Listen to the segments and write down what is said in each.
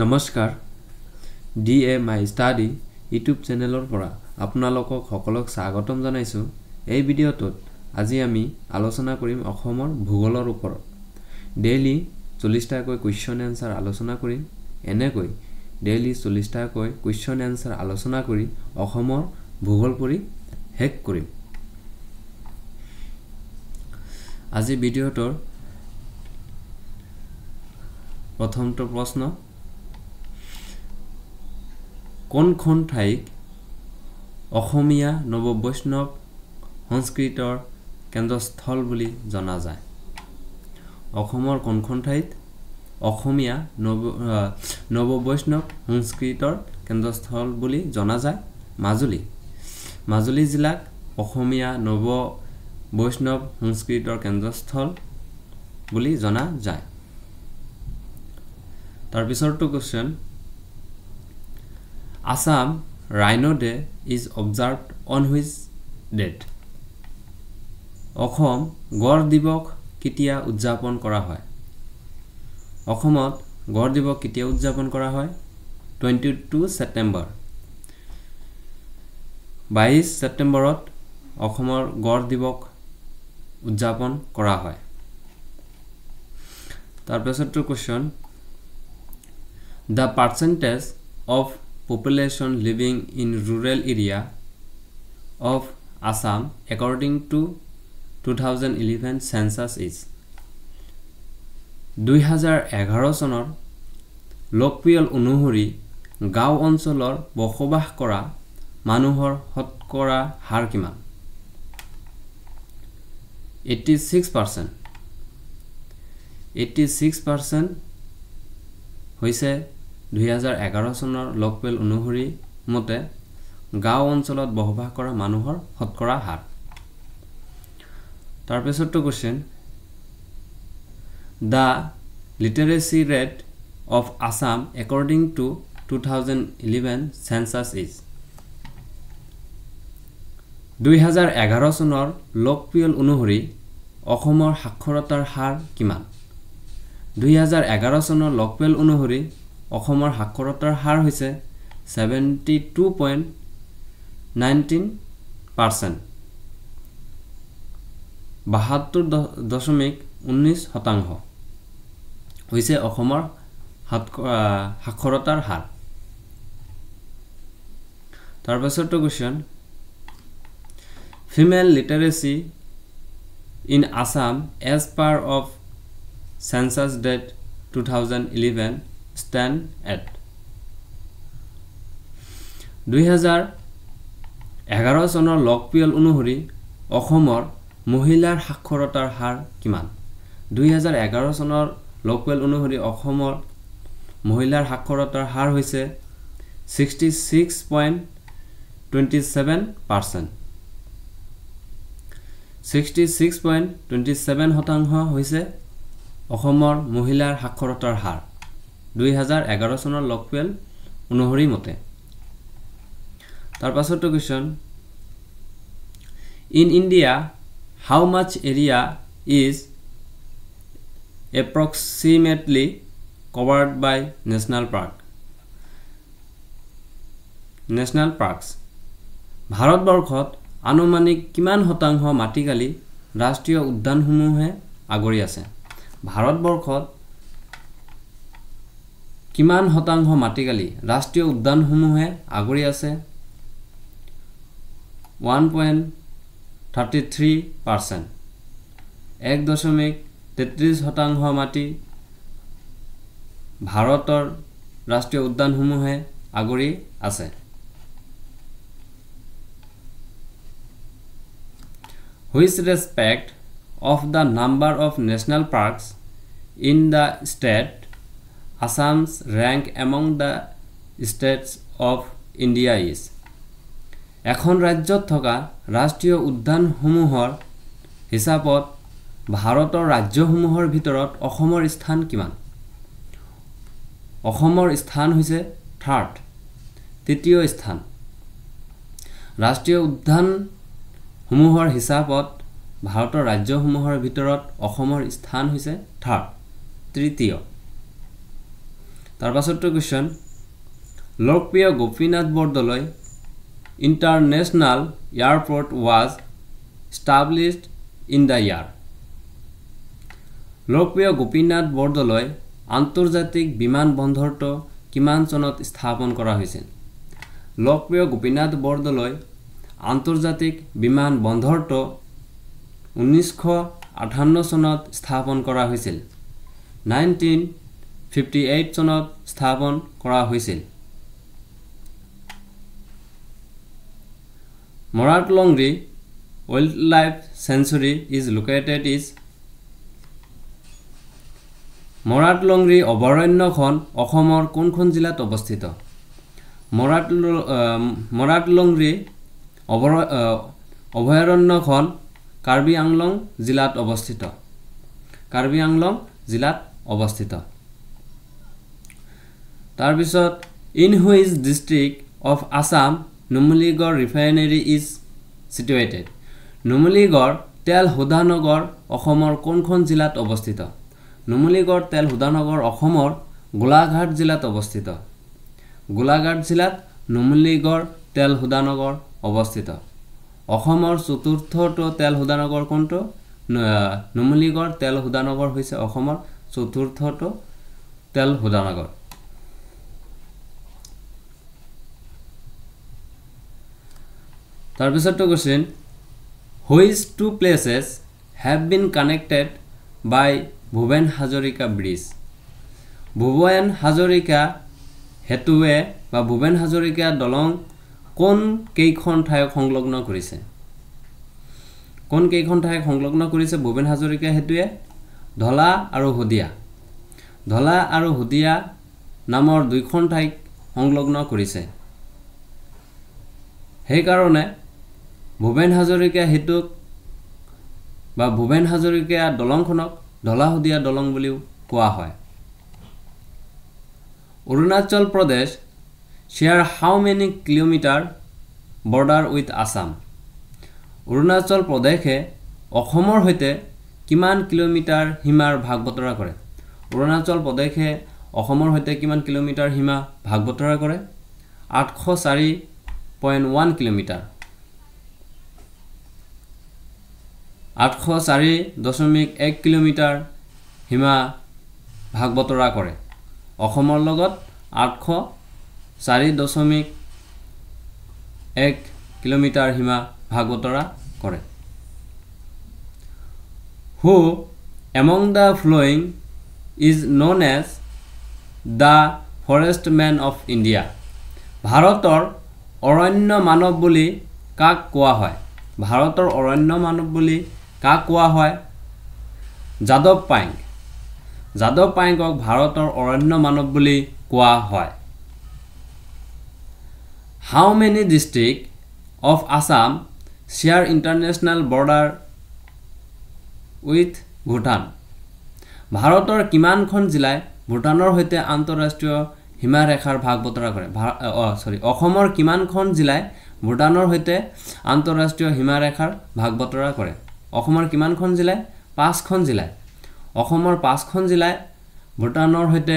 নমস্কাৰ DA My Study YouTube চেনেলৰ পৰা আপোনালোকক সকলোক স্বাগতম জনাইছো এই ভিডিঅ'টোত আজি আমি আলোচনা কৰিম অসমৰ ভূগোলৰ ওপৰত ডেইলি 40টাকৈ কোৱেশ্চন এনসাৰ আলোচনা কৰিম এনেকৈ ডেইলি 40টাকৈ কোৱেশ্চন এনসাৰ আলোচনা কৰি অসমৰ ভূগোল পঢ়ি শেষ কৰিম আজি ভিডিঅ'টোৰ প্ৰথমটো প্ৰশ্ন কোনখন ঠাইক অসমীয়া নৱবৈষ্ণৱ সংস্কৃতৰ কেন্দ্ৰস্থল বুলি জনা যায় অসমৰ কোনখন ঠাইত অসমীয়া নৱবৈষ্ণৱ সংস্কৃতৰ কেন্দ্ৰস্থল বুলি জনা যায় মাজুলী জিলাক অসমীয়া নৱবৈষ্ণৱ সংস্কৃতৰ কেন্দ্ৰস্থল বুলি জনা যায় তাৰ পিছৰটো question Assam Rhino Day is observed on which date? Assam গড় দিৱস কেতিয়া উদযাপন কৰা হয় অসমত গড় দিৱস কেতিয়া উদযাপন কৰা হয় 22 ছেপ্টেম্বৰ 22 ছেপ্টেম্বৰত অসমৰ গড় দিৱস উদযাপন কৰা হয় তাৰ পিছৰটো question The percentage of population living in rural area of Assam according to 2011 census is 2011 চনৰ লোকপিয়ল অনুসৰি গাঁও অঞ্চলৰ বসবাস কৰা মানুহৰ শতকৰা হাৰ কিমান 86% হৈছে 2011 চনৰ লোকপিয়ল অনুসৰি মতে গাঁও অঞ্চলত বসবাস কৰা মানুহৰ শতকৰা হাৰ তাৰ পিছৰটো question The literacy rate of Assam according to 2011 census is 2011 চনৰ লোকপিয়ল অনুসৰি অসমৰ সাক্ষৰতাৰ হাৰ কিমান 2011 চনৰ লোকপিয়ল অনুসৰি অসমৰ সাক্ষৰতাৰ হাৰ হৈছে 72.19% 72.19% হৈছে অসমৰ সাক্ষৰতাৰ হাৰ তাৰ পিছৰটো question Female literacy in Assam as per of census date 2011 stand at 2011 চনৰ লোকপিয়ল অনুসৰি অসমৰ মহিলাৰ সাক্ষৰতাৰ হাৰ কিমান 2011 চনৰ লোকপিয়ল অনুসৰি অসমৰ মহিলাৰ সাক্ষৰতাৰ হাৰ হৈছে 66.27% 66.27% হৈছে অসমৰ মহিলাৰ সাক্ষৰতাৰ হাৰ 2011 চনৰ লোকপিয়ল অনুসৰি মতে তাৰ পাছৰটো question In India how much area is approximately covered by national parks ভাৰতবৰ্ষত আনুমানিক কিমান শতাংশ মাটিকালি ৰাষ্ট্ৰীয় উদ্যানসমূহে আগুৰি আছে ভাৰতবৰ্ষত কিমান শতাংশ মাটিকালি ৰাষ্ট্ৰীয় উদ্যানসমূহে আগুৰি আছে 1.33% 1.33% মাটি ভাৰতৰ ৰাষ্ট্ৰীয় উদ্যানসমূহে আগুৰি আছে Which respect of the number of national parks in the state Assam's rank among the states of India is এখন ৰাজ্যত থকা ৰাষ্ট্ৰীয় উদ্যানসমূহৰ হিচাপত ভাৰতৰ ৰাজ্যসমূহৰ ভিতৰত অসমৰ স্থান কিমান অসমৰ স্থান হৈছে 3rd তৃতীয় স্থান ৰাষ্ট্ৰীয় উদ্যানসমূহৰ হিচাপত ভাৰতৰ ৰাজ্যসমূহৰ ভিতৰত অসমৰ স্থান হৈছে 3rd তৃতীয় তাৰ পাছৰটো question Lokpriya Gopinath Bordoloi international airport was established in the year লোকপ্ৰিয় গোপীনাথ বৰদলৈ আন্তৰ্জাতিক বিমানবন্দৰটো কিমান চনত স্থাপন কৰা হৈছিল লোকপ্ৰিয় গোপীনাথ বৰদলৈ আন্তৰ্জাতিক বিমানবন্দৰটো 1958 চনত স্থাপন কৰা হৈছিল 1958 চনত স্থাপন কৰা হৈছিল মৰাটলংৰি wildlife sanctuary is located is মৰাটলংৰি অভয়াৰণ্যখন অসমৰ কোনখন জিলাত অৱস্থিত মৰাটলংৰি অভয়াৰণ্যখন কাৰ্বি আংলং জিলাত অৱস্থিত কাৰ্বি আংলং জিলাত অৱস্থিত তাৰ পিছত in which district of Assam Numaligarh refinery is situated Numaligarh তেল শোধনাগাৰ অসমৰ কোনখন জিলাত অৱস্থিত নুমলীগড় তেল শোধনাগাৰ অসমৰ গোলাঘাট জিলাত অৱস্থিত গোলাঘাট জিলাত নুমলীগড় তেল শোধনাগাৰ অৱস্থিত অসমৰ চতুৰ্থটো তেল শোধনাগাৰ কোনটো নুমলীগড় তেল শোধনাগাৰ হৈছে অসমৰ চতুৰ্থটো তেল শোধনাগাৰ তাৰ পিছৰটো question which two places have been connected by Bhupen Hazarika Bridge Bhupen Hazarika হেতুৱে বা ভূপেন হাজৰিকা দলং কোন কেইখন ঠাইক সংলগ্ন কৰিছে ভূপেন হাজৰিকা হেতুৱে ধলা আৰু হুদিয়া নামৰ দুইখন ঠাইক সংলগ্ন কৰিছে সেই কাৰণে ভূপেন হাজৰিকা হেতুক বা ভূপেন হাজৰিকা দলংখনক ধলা হুদিয়া দলং বুলিও কোৱা হয় Arunachal Pradesh share how many kilometer border with Assam? Arunachal Pradesh অসমৰ হৈতে কিমান কিলোমিটাৰ সীমাৰ ভাগ বতৰা কৰে Arunachal Pradesh অসমৰ হৈতে কিমান কিলোমিটাৰ সীমা ভাগ বতৰা কৰে 804.1 কিলোমিটাৰ 804.1 কিলোমিটাৰ সীমা ভাগ বতৰা কৰে অসমৰ লগত 804.1 কিলোমিটাৰ সীমা ভাগ বতৰা কৰে Who among the following is known as the forest man of India ভাৰতৰ অৰণ্য মানৱ বুলি কাক কোৱা হয় ভাৰতৰ অৰণ্য মানৱ বুলি কাক কোৱা হয় যাদৱ পায়েংক ভাৰতৰ অৰণ্য মানৱ বুলি কোৱা হয় How many districts of Assam share international border with Bhutan ভাৰতৰ কিমানখন জিলাই ভূটানৰ হৈতে আন্তঃৰাষ্ট্ৰীয় সীমাৰেখাৰ ভাগ বতৰা কৰে অসমৰ কিমানখন জিলাই ভূটানৰ হৈতে আন্তঃৰাষ্ট্ৰীয় সীমাৰেখাৰ ভাগ বতৰা কৰে অসমৰ কিমানখন জিলাই 5খন জিলাই অসমৰ 5খন জিলাই ভূটানৰ হৈতে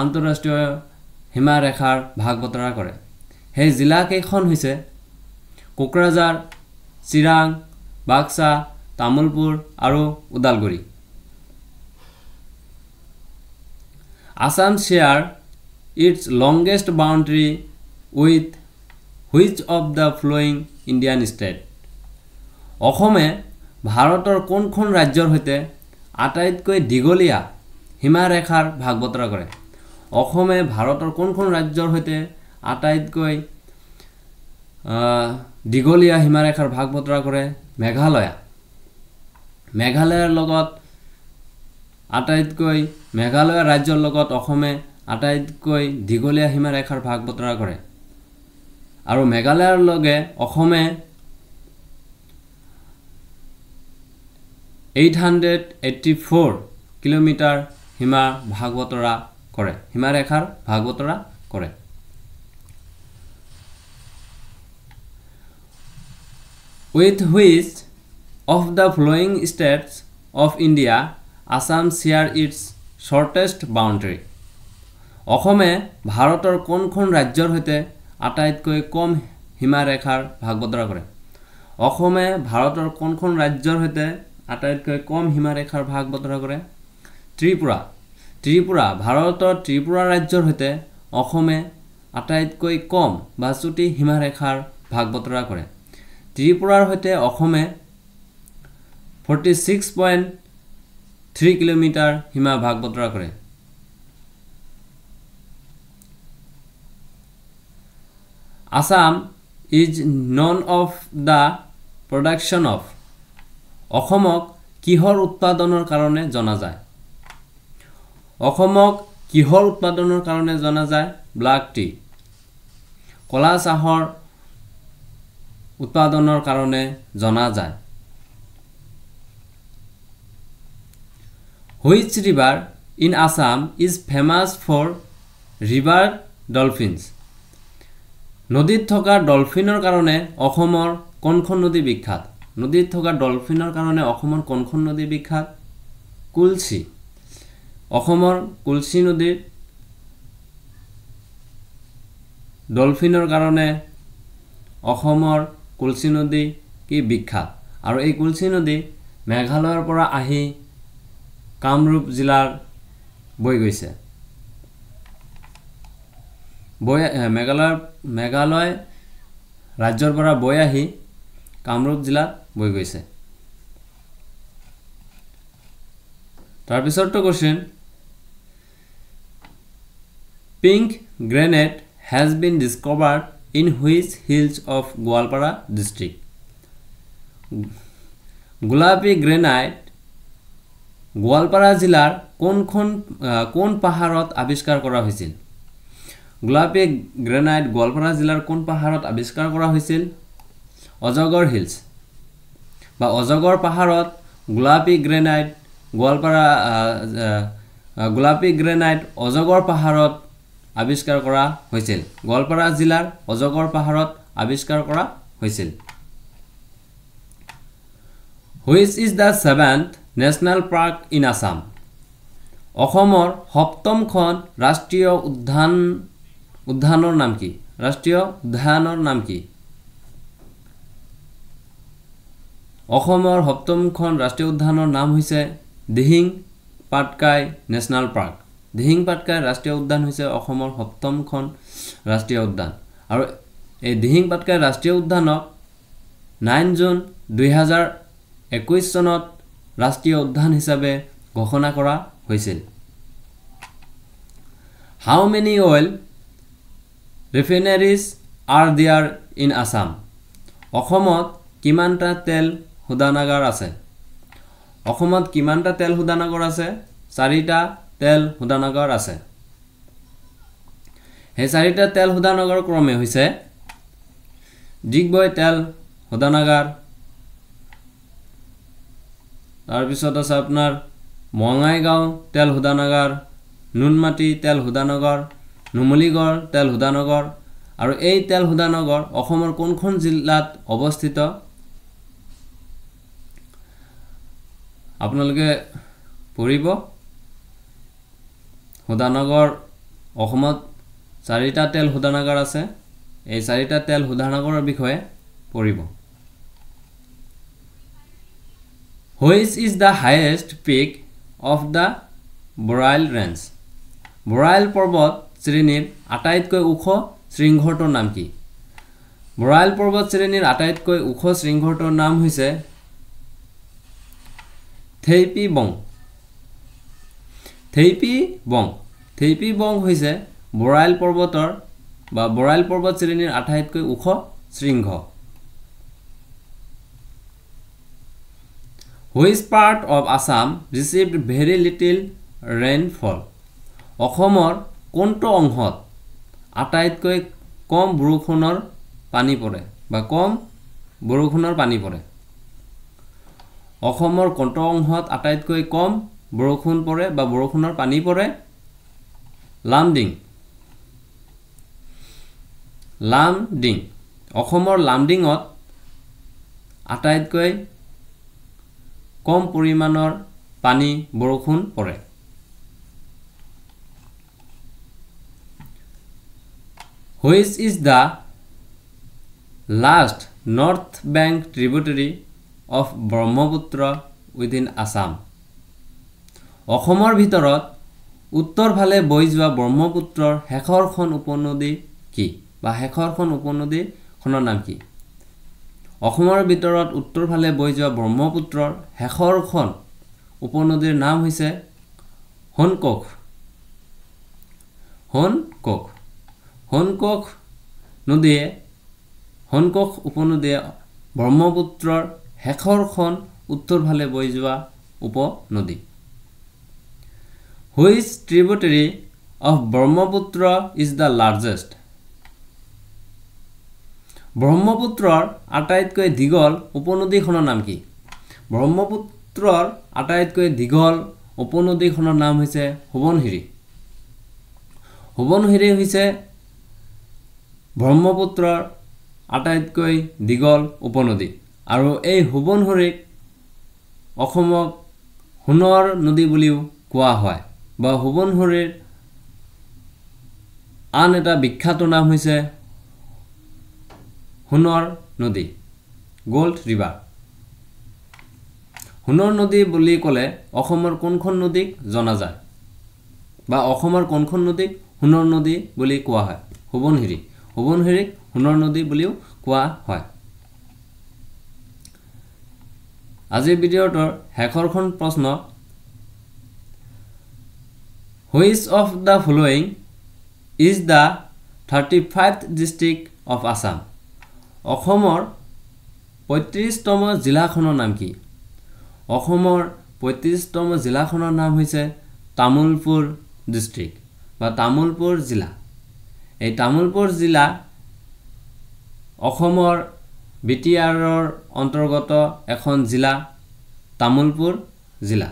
আন্তঃৰাষ্ট্ৰীয় সীমাৰেখাৰ ভাগ বতৰা কৰে সেই জিলা কেইখন হৈছে কোকৰাঝাৰ চিৰাং বাক্সা তামুলপুৰ আৰু Udalguri Assam share its longest boundary with which of the following Indian state অসমে ভাৰতৰ কোনখন ৰাজ্যৰ হৈতে আটাইতকৈ দীঘলীয়া সীমাৰেখাৰ ভাগ বতৰা কৰে অসমে ভাৰতৰ কোনখন ৰাজ্যৰ হৈতে আটাইতকৈ দীঘলীয়া সীমাৰেখাৰ ভাগ বতৰা কৰে মেঘালয়ৰ লগত আটাইতকৈ মেঘালয় ৰাজ্যৰ লগত অসমে আটাইতকৈ দীঘলীয়া সীমাৰেখাৰ ভাগ বতৰা কৰে আৰু মেঘালয়ৰ লগে অসমে 884 কিলোমিটাৰ সীমা ভাগ বতৰা কৰে সীমাৰেখাৰ ভাগ বতৰা কৰে With which of the following states of India Assam share its shortest boundary অসমে ভাৰতৰ কোনখন ৰাজ্যৰ সৈতে আটাইতকৈ কম সীমাৰেখাৰ ভাগ বতৰা কৰে অসমে ভাৰতৰ কোনখন ৰাজ্যৰ সৈতে আটাইতকৈ কম সীমাৰেখাৰ ভাগ বতৰা কৰে ত্ৰিপুৰা ভাৰতৰ ত্ৰিপুৰা ৰাজ্যৰ সৈতে অসমে আটাইতকৈ কম বা চুটি সীমাৰেখাৰ ভাগ বতৰা কৰে ত্ৰিপুৰাৰ সৈতে অসমে 46.3 কিলোমিটাৰ সীমা ভাগ বতৰা কৰে Assam is known of the production of অসমক কিহৰ উৎপাদনৰ কাৰণে জনা যায় অসমক কিহৰ উৎপাদনৰ কাৰণে জনা যায় ব্ল্যাক টি কলা চাহৰ উৎপাদনৰ কাৰণে জনা যায় Which river in Assam is famous for river dolphins নদীত থকা ডলফিনৰ কাৰণে অসমৰ কোনখন নদী বিখ্যাত নদীত থকা ডলফিনৰ কাৰণে অসমৰ কোনখন নদী বিখ্যাত কুলচি অসমৰ কুলচি নদীৰ ডলফিনৰ কাৰণে অসমৰ কুলচি নদী কি বিখ্যাত আৰু এই কুলচি নদী মেঘালয়ৰ পৰা আহি কামৰূপ জিলাৰ বৈ গৈছে মেঘালয় ৰাজ্যৰ পৰা বৈ আহি কামৰূপ জিলাত বৈ গৈছে তাৰ পিছৰটো question pink granite has been discovered in which hills of Goalpara district গোলাপী গ্ৰেনাইট গোৱালপাৰা জিলাৰ কোন পাহাৰত আৱিষ্কাৰ কৰা হৈছিল গোলাপী গ্ৰেনাইট গোৱালপাৰা জিলাৰ কোন পাহাৰত আৱিষ্কাৰ কৰা হৈছিল অজগৰ হিলছ বা অজগৰ পাহাৰত গোলাপী গ্ৰেনাইট অজগৰ পাহাৰত আৱিষ্কাৰ কৰা হৈছিল গোৱালপাৰা জিলাৰ অজগৰ পাহাৰত আৱিষ্কাৰ কৰা হৈছিল Which is the 7th national park in Assam অসমৰ সপ্তমখন ৰাষ্ট্ৰীয় উদ্যানৰ নাম কি ৰাষ্ট্ৰীয় উদ্যানৰ নাম কি অসমৰ সপ্তমখন ৰাষ্ট্ৰীয় উদ্যানৰ নাম হৈছে দিহিং পাটকাই নেশ্যনেল পাৰ্ক দিহিং পাটকাই ৰাষ্ট্ৰীয় উদ্যান হৈছে অসমৰ সপ্তমখন ৰাষ্ট্ৰীয় উদ্যান আৰু এই দিহিং পাটকাই ৰাষ্ট্ৰীয় উদ্যানক 9 জুন 2021 চনত ৰাষ্ট্ৰীয় উদ্যান হিচাপে ঘোষণা কৰা হৈছিল How many oil refineries are there in Assam অসমত কিমানটা তেল শোধনাগাৰ আছে অসমত কিমানটা তেল শোধনাগাৰ আছে 4টা তেল শোধনাগাৰ আছে এই 4টা তেল শোধনাগাৰ ক্ৰমে হৈছে ডিগবৈ তেল শোধনাগাৰ তাৰ পিছত আছে আপোনাৰ মঙাইগাঁও তেল শোধনাগাৰ নুনমাটি তেল শোধনাগাৰ নুমলীগড় তেল শোধনাগাৰ আৰু এই তেল শোধনাগাৰ অসমৰ কোনখন জিলাত অৱস্থিত আপোনালোকে পঢ়িব শোধনাগাৰ অসমত 4টা তেল শোধনাগাৰ আছে এই 4টা তেল শোধনাগাৰৰ বিষয়ে পঢ়িব Which is the highest peak of the Boreal Range Boreal পৰ্বত শ্ৰেণীৰ আটাইতকৈ ওখ শৃংখটোৰ নাম কি Boreal পৰ্বত শ্ৰেণীৰ আটাইতকৈ ওখ শৃংখটোৰ নাম হৈছে থেইপি বং হৈছে Boreal পৰ্বতৰ বা Boreal পৰ্বত শ্ৰেণীৰ আটাইতকৈ ওখ শৃংখ Which part of Assam received very little rainfall অসমৰ কোনটো অংশত আটাইতকৈ কম বৰষুণৰ পানী পৰে বা কম বৰষুণৰ পানী পৰে অসমৰ কোনটো অংশত আটাইতকৈ কম বৰষুণ পৰে বা বৰষুণৰ পানী পৰে লামডিং অসমৰ লামডিঙত আটাইতকৈ কম পৰিমাণৰ পানী বৰষুণ পৰে Which is the last north bank tributary of Brahmaputra within Assam? অসমৰ ভিতৰত উত্তৰ ফালে বৈ যোৱা ব্ৰহ্মপুত্ৰৰ শেষৰখন উপনদী কি বা শেষৰখন উপনদীখনৰ নাম কি? অসমৰ ভিতৰত উত্তৰ ফালে বৈ যোৱা ব্ৰহ্মপুত্ৰৰ শেষৰখন উপনদীৰ নাম হৈছে সোণকোষ। সোণকোষ সোণকোষ নদীয়ে সোণকোষ উপনদীয়ে ব্ৰহ্মপুত্ৰৰ শেষৰখন উত্তৰ ফালে বৈ যোৱা উপনদী। Which tributary of Brahmaputra is the largest? ব্ৰহ্মপুত্ৰৰ আটাইতকৈ দীঘল উপনদীখনৰ নাম কি? ব্ৰহ্মপুত্ৰৰ আটাইতকৈ দীঘল উপনদীখনৰ নাম হৈছে সোৱণশিৰি। সোৱণশিৰি হৈছে ব্ৰহ্মপুত্ৰৰ আটাইতকৈ দীঘল উপনদী আৰু এই সোৱণশিৰিক অসমক সোণৰ নদী বুলিও কোৱা হয় বা সোৱণশিৰিৰ আন এটা বিখ্যাত নাম হৈছে সোণৰ নদী, গোল্ড ৰিভাৰ। সোণৰ নদী বুলি ক'লে অসমৰ কোনখন নদীক জনা যায় বা অসমৰ কোনখন নদীক সোণৰ নদী বুলি কোৱা হয়? সোৱণশিৰি। সোৱণশিৰিক সোণৰ নদী বুলিও কোৱা হয়। আজিৰ ভিডিঅ'টোৰ শেষৰখন প্ৰশ্ন, Which of the following is the 35th district of Assam? অসমৰ 35তম জিলাখনৰ নাম কি? অসমৰ 35তম জিলাখনৰ নাম হৈছে তামুলপুৰ ডিষ্ট্ৰিক্ট বা তামুলপুৰ জিলা। এই তামুলপুৰ জিলা অসমৰ বিটিআৰৰ অন্তৰ্গত এখন জিলা তামুলপুৰ জিলা।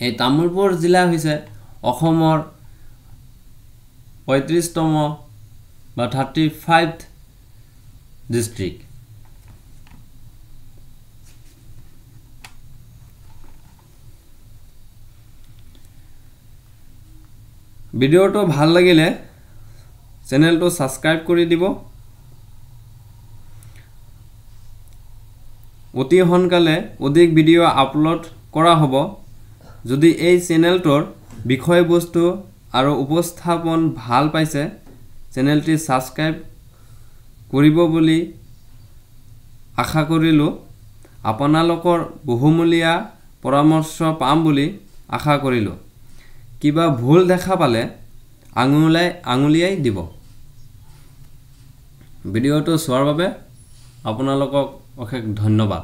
এই তামুলপুৰ জিলা হৈছে অসমৰ 35তম বা 35th ডিষ্ট্ৰিক্ট। ভিডিঅ'টো ভাল লাগিলে চেনেলটো সাবস্ক্ৰাইব কৰি দিব। অতি সোনকালে অধিক ভিডিঅ' আপলোড কৰা হ'ব। যদি এই চেনেলটোৰ বিষয়বস্তু আৰু উপস্থাপন ভাল পাইছে চেনেলটি সাবস্ক্ৰাইব কৰিব বুলি আশা কৰিলোঁ। আপোনালোকৰ বহুমূলীয়া পৰামৰ্শ পাম বুলি আশা কৰিলোঁ। কিবা ভুল দেখা পালে আঙুলিয়াই দিব। ভিডিঅ'টো চোৱাৰ বাবে আপোনালোকক অশেষ ধন্যবাদ।